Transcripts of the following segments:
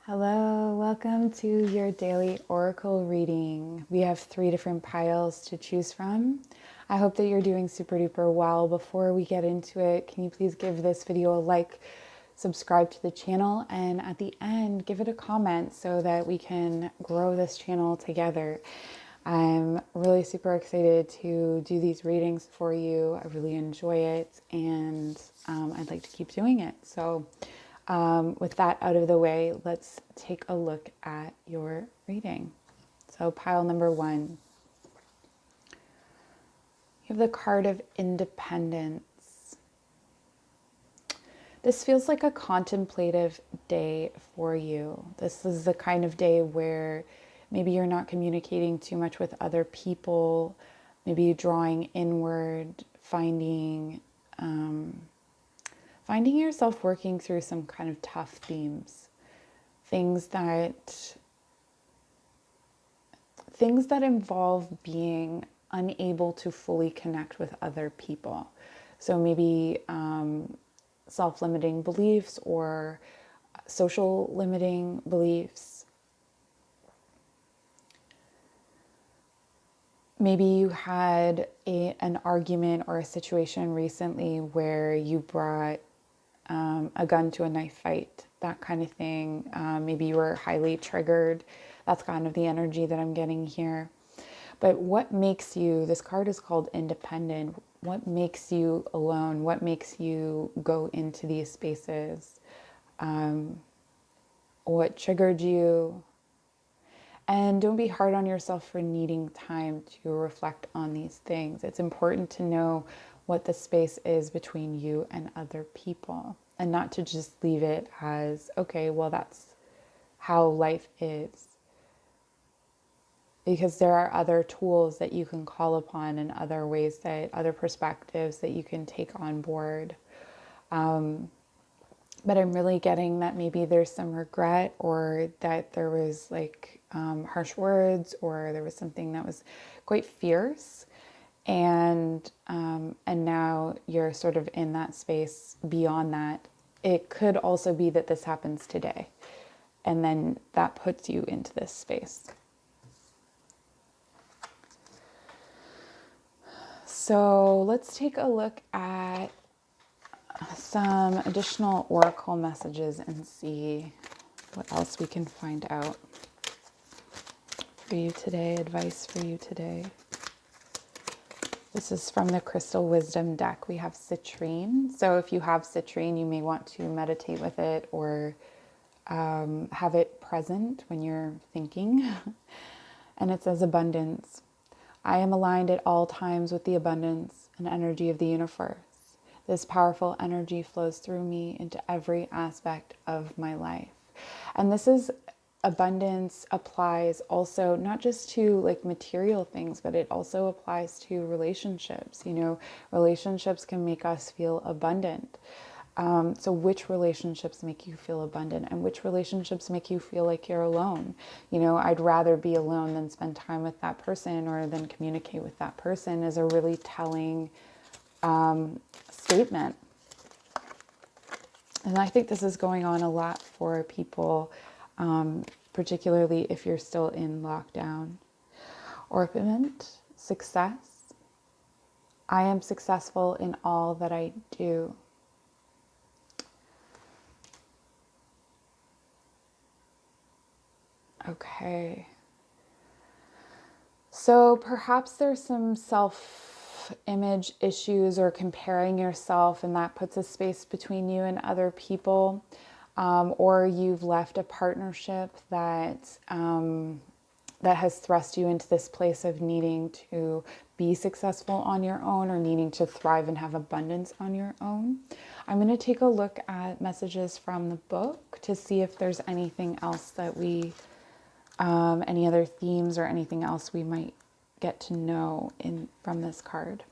Hello, welcome to your daily oracle reading. We have 3 different piles to choose from. I hope that you're doing super duper well. Before we get into it, can you please give this video a like, subscribe to the channel, and at the end, give it a comment so that we can grow this channel together. I'm really super excited to do these readings for you. I really enjoy it, and I'd like to keep doing it. So with that out of the way, let's take a look at your reading. So pile number 1, you have the card of independence. This feels like a contemplative day for you. This is the kind of day where maybe you're not communicating too much with other people, maybe you're drawing inward, finding yourself working through some kind of tough themes, things that involve being unable to fully connect with other people. So maybe self-limiting beliefs or social limiting beliefs. Maybe you had an argument or a situation recently where you brought a gun to a knife fight, that kind of thing. Maybe you were highly triggered. That's kind of the energy that I'm getting here. But what makes you, this card is called independent. What makes you alone? What makes you go into these spaces? What triggered you? And don't be hard on yourself for needing time to reflect on these things. It's important to know what the space is between you and other people, and not to just leave it as, okay, well, that's how life is. Because there are other tools that you can call upon and other ways that, other perspectives that you can take on board. But I'm really getting that maybe there's some regret, or that there was like harsh words, or there was something that was quite fierce. And now you're sort of in that space beyond that. It could also be that this happens today, and then that puts you into this space. So let's take a look at some additional oracle messages and see what else we can find out for you today, advice for you today. This is from the Crystal Wisdom deck. We have citrine. So if you have citrine, you may want to meditate with it, or have it present when you're thinking. And it says abundance. I am aligned at all times with the abundance and energy of the universe. This powerful energy flows through me into every aspect of my life. And this is abundance applies also not just to like material things, but it also applies to relationships. You know, relationships can make us feel abundant. So which relationships make you feel abundant, and which relationships make you feel like you're alone? You know, I'd rather be alone than spend time with that person, or than communicate with that person, is a really telling statement. And I think this is going on a lot for people, particularly if you're still in lockdown. Orpiment, success. I am successful in all that I do. Okay. So perhaps there's some self-image issues, or comparing yourself, and that puts a space between you and other people. Or you've left a partnership that that has thrust you into this place of needing to be successful on your own, or needing to thrive and have abundance on your own. I'm going to take a look at messages from the book to see if there's anything else that we, any other themes or anything else we might get to know from this card.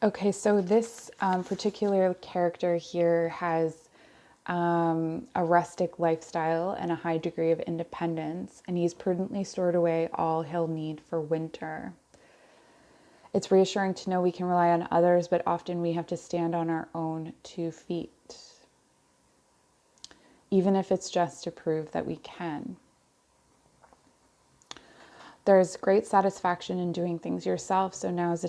Okay, so this particular character here has a rustic lifestyle and a high degree of independence, and he's prudently stored away all he'll need for winter. It's reassuring to know we can rely on others, but often we have to stand on our own 2 feet, even if it's just to prove that we can. There's great satisfaction in doing things yourself, so now is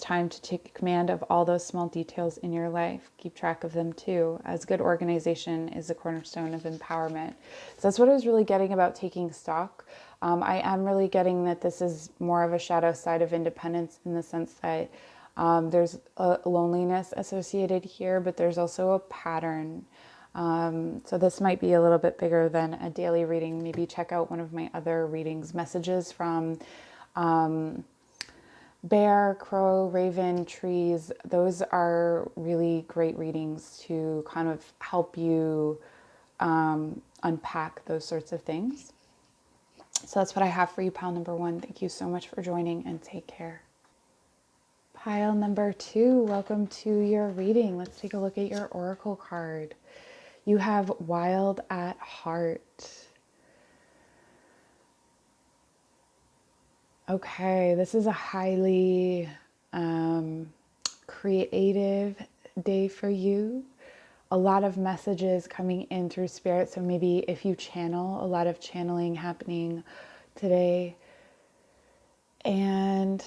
time to take command of all those small details in your life. Keep track of them too, as good organization is the cornerstone of empowerment. So that's what I was really getting about taking stock. I am really getting that this is more of a shadow side of independence, in the sense that there's a loneliness associated here, but there's also a pattern. So this might be a little bit bigger than a daily reading. Maybe check out one of my other readings, messages from bear, crow, raven, trees. Those are really great readings to kind of help you unpack those sorts of things. So that's what I have for you, pile number 1. Thank you so much for joining, and take care. Pile number 2, welcome to your reading. Let's take a look at your oracle card. You have wild at heart. Okay, this is a highly creative day for you. A lot of messages coming in through spirit. So maybe if you channel, a lot of channeling happening today. And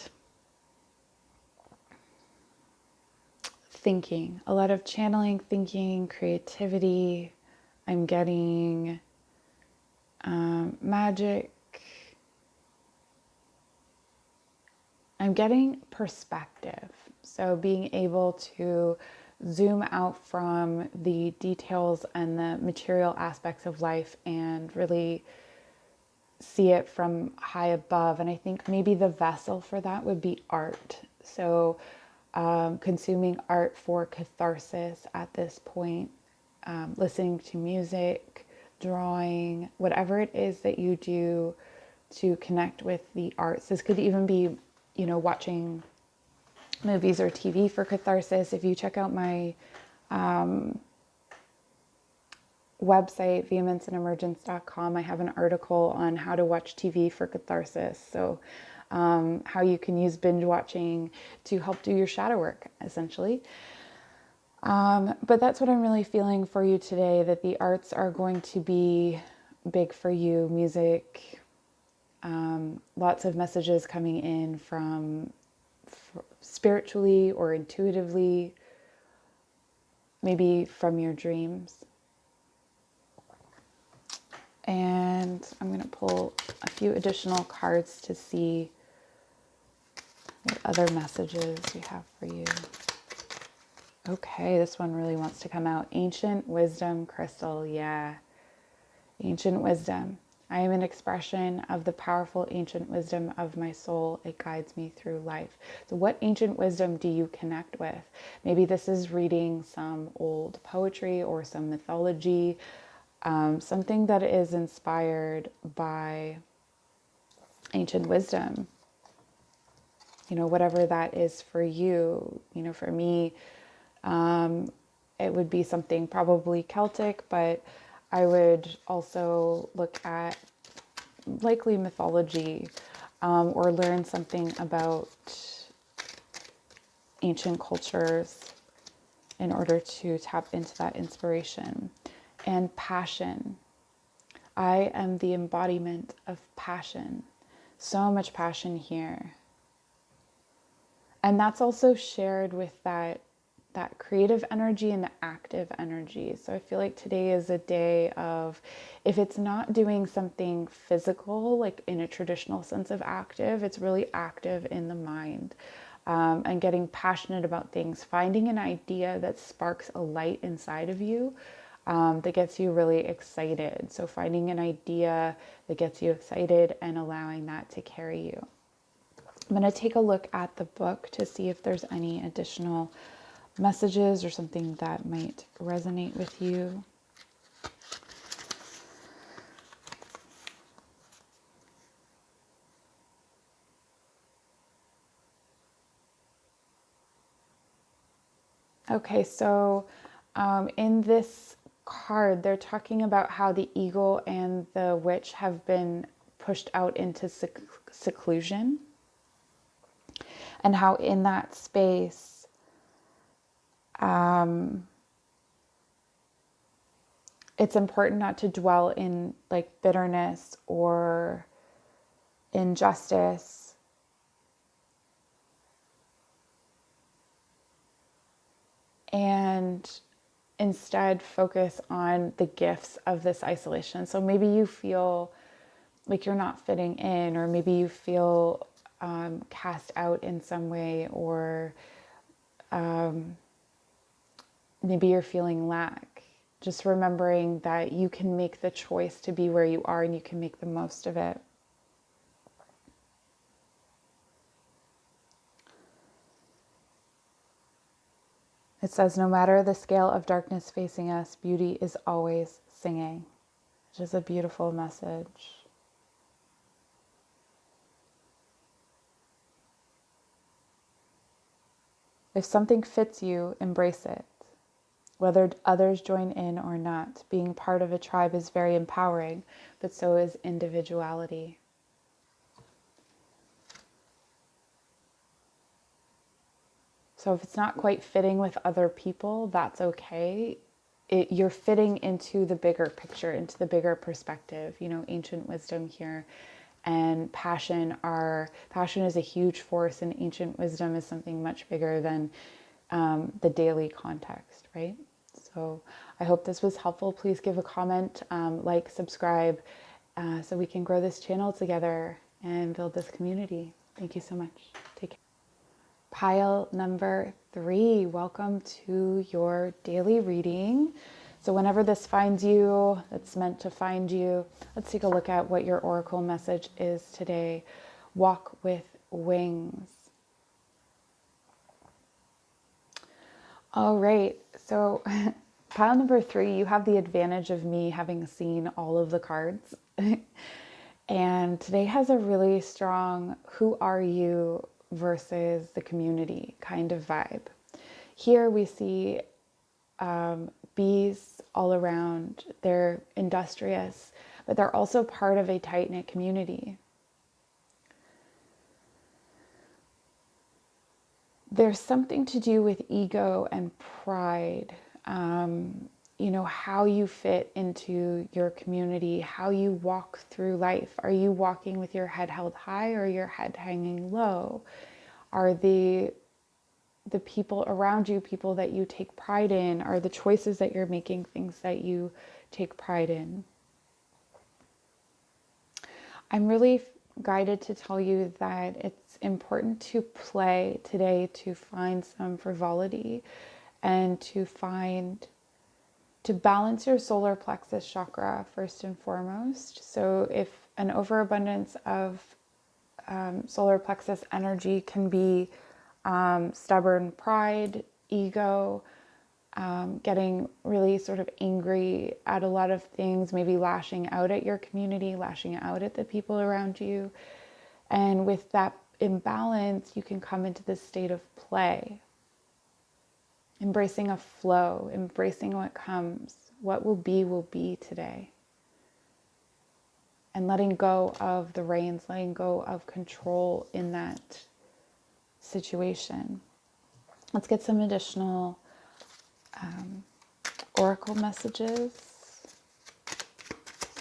thinking, a lot of channeling, thinking, creativity. I'm getting magic. I'm getting perspective. So being able to zoom out from the details and the material aspects of life and really see it from high above. And I think maybe the vessel for that would be art. So consuming art for catharsis at this point, listening to music, drawing, whatever it is that you do to connect with the arts. This could even be, watching movies or TV for catharsis. If you check out my website, vehemenceandemergence.com, I have an article on how to watch TV for catharsis. So how you can use binge watching to help do your shadow work, essentially. But that's what I'm really feeling for you today, that the arts are going to be big for you. Music, lots of messages coming in from spiritually or intuitively, maybe from your dreams. And I'm going to pull a few additional cards to see what other messages we have for you. Okay, this one really wants to come out. Ancient wisdom crystal. Yeah. Ancient wisdom. I am an expression of the powerful ancient wisdom of my soul. It guides me through life. So what ancient wisdom do you connect with? Maybe this is reading some old poetry or some mythology, something that is inspired by ancient wisdom. Whatever that is for you. For me, it would be something probably Celtic, but I would also look at likely mythology, or learn something about ancient cultures in order to tap into that inspiration. And passion. I am the embodiment of passion. So much passion here. And that's also shared with that creative energy and the active energy. So I feel like today is a day of, if it's not doing something physical, like in a traditional sense of active, it's really active in the mind, and getting passionate about things, finding an idea that sparks a light inside of you, that gets you really excited. So finding an idea that gets you excited and allowing that to carry you. I'm going to take a look at the book to see if there's any additional messages or something that might resonate with you. Okay, so In this card, they're talking about how the eagle and the witch have been pushed out into seclusion, and how in that space, it's important not to dwell in like bitterness or injustice, and instead focus on the gifts of this isolation. So maybe you feel like you're not fitting in, or maybe you feel cast out in some way, or maybe you're feeling lack. Just remembering that you can make the choice to be where you are and you can make the most of it. It says, no matter the scale of darkness facing us, beauty is always singing, which is a beautiful message. If something fits you, embrace it. Whether others join in or not, being part of a tribe is very empowering, but so is individuality. So if it's not quite fitting with other people, that's okay. You're fitting into the bigger picture, into the bigger perspective. You know, ancient wisdom here and passion is a huge force, and ancient wisdom is something much bigger than the daily context, right? So I hope this was helpful. Please give a comment, like, subscribe, so we can grow this channel together and build this community. Thank you so much. Take care. Pile number 3, welcome to your daily reading. So whenever this finds you, it's meant to find you. Let's take a look at what your oracle message is today. Walk with wings. All right, so pile number 3, you have the advantage of me having seen all of the cards. And today has a really strong who are you versus the community kind of vibe. Here we see bees all around. They're industrious, but they're also part of a tight-knit community. There's something to do with ego and pride. You know, how you fit into your community, how you walk through life. Are you walking with your head held high or your head hanging low? Are the people around you people that you take pride in? Are the choices that you're making things that you take pride in? I'm really guided to tell you that it's important to play today, to find some frivolity and to balance your solar plexus chakra first and foremost. So if an overabundance of solar plexus energy can be stubborn pride, ego, getting really sort of angry at a lot of things, maybe lashing out at your community, lashing out at the people around you. And with that imbalance, you can come into this state of play, embracing a flow, embracing what comes. What will be today. And letting go of the reins, letting go of control in that situation. Let's get some additional oracle messages.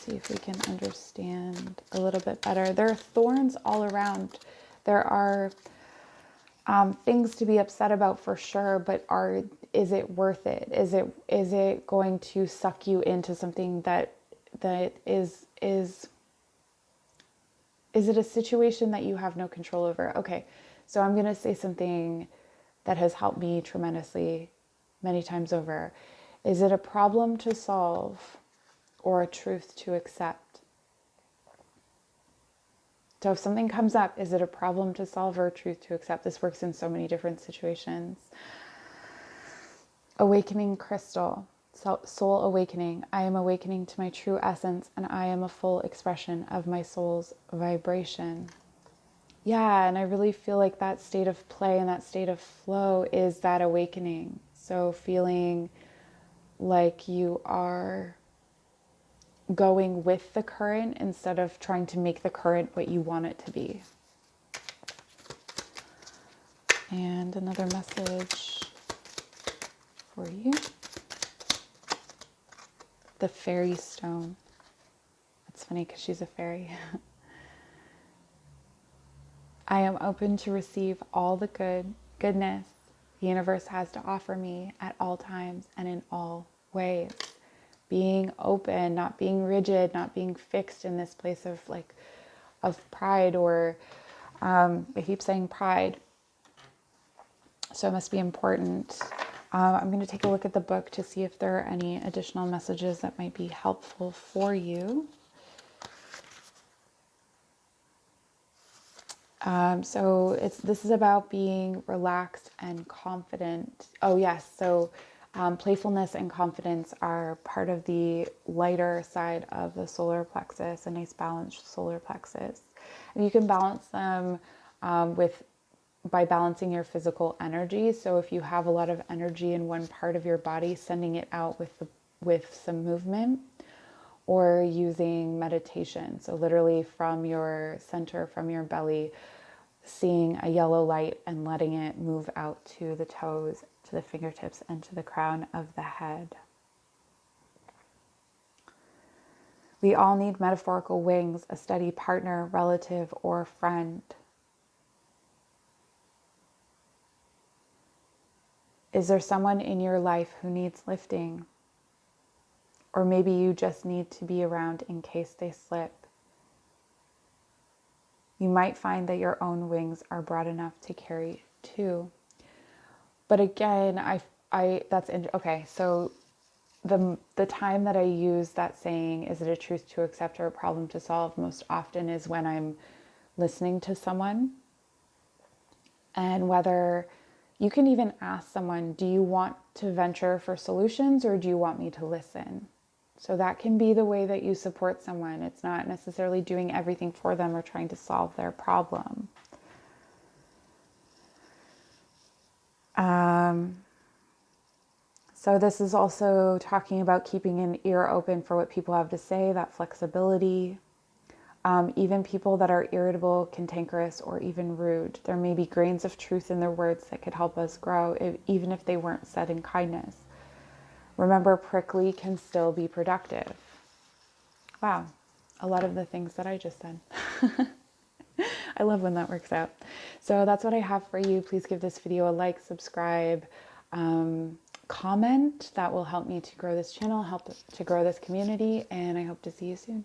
See if we can understand a little bit better. There are thorns all around. There are things to be upset about for sure, but is it worth it? Is it going to suck you into something that is it a situation that you have no control over? Okay, so I'm going to say something that has helped me tremendously many times over. Is it a problem to solve or a truth to accept? So if something comes up, is it a problem to solve or a truth to accept? This works in so many different situations. Awakening crystal, soul awakening. I am awakening to my true essence, and I am a full expression of my soul's vibration. Yeah, and I really feel like that state of play and that state of flow is that awakening. So feeling like you are going with the current instead of trying to make the current what you want it to be. And another message for you. The fairy stone. It's funny because she's a fairy. I am open to receive all the goodness the universe has to offer me at all times and in all ways. Being open, not being rigid, not being fixed in this place of pride, or I keep saying pride. So it must be important. I'm going to take a look at the book to see if there are any additional messages that might be helpful for you. So this is about being relaxed and confident. Oh yes, so playfulness and confidence are part of the lighter side of the solar plexus, a nice balanced solar plexus. And you can balance them by balancing your physical energy. So if you have a lot of energy in one part of your body, sending it out with some movement, or using meditation. So literally from your center, from your belly, seeing a yellow light and letting it move out to the toes, to the fingertips, and to the crown of the head. We all need metaphorical wings, a steady partner, relative, or friend. Is there someone in your life who needs lifting? Or maybe you just need to be around in case they slip. You might find that your own wings are broad enough to carry too. But again, okay. So the time that I use that saying, is it a truth to accept or a problem to solve, most often is when I'm listening to someone. And whether you can even ask someone, do you want to venture for solutions or do you want me to listen? So that can be the way that you support someone. It's not necessarily doing everything for them or trying to solve their problem. So this is also talking about keeping an ear open for what people have to say, that flexibility. Even people that are irritable, cantankerous, or even rude. There may be grains of truth in their words that could help us grow, even if they weren't said in kindness. Remember, prickly can still be productive. Wow, a lot of the things that I just said. I love when that works out. So that's what I have for you. Please give this video a like, subscribe, comment. That will help me to grow this channel, help to grow this community, and I hope to see you soon.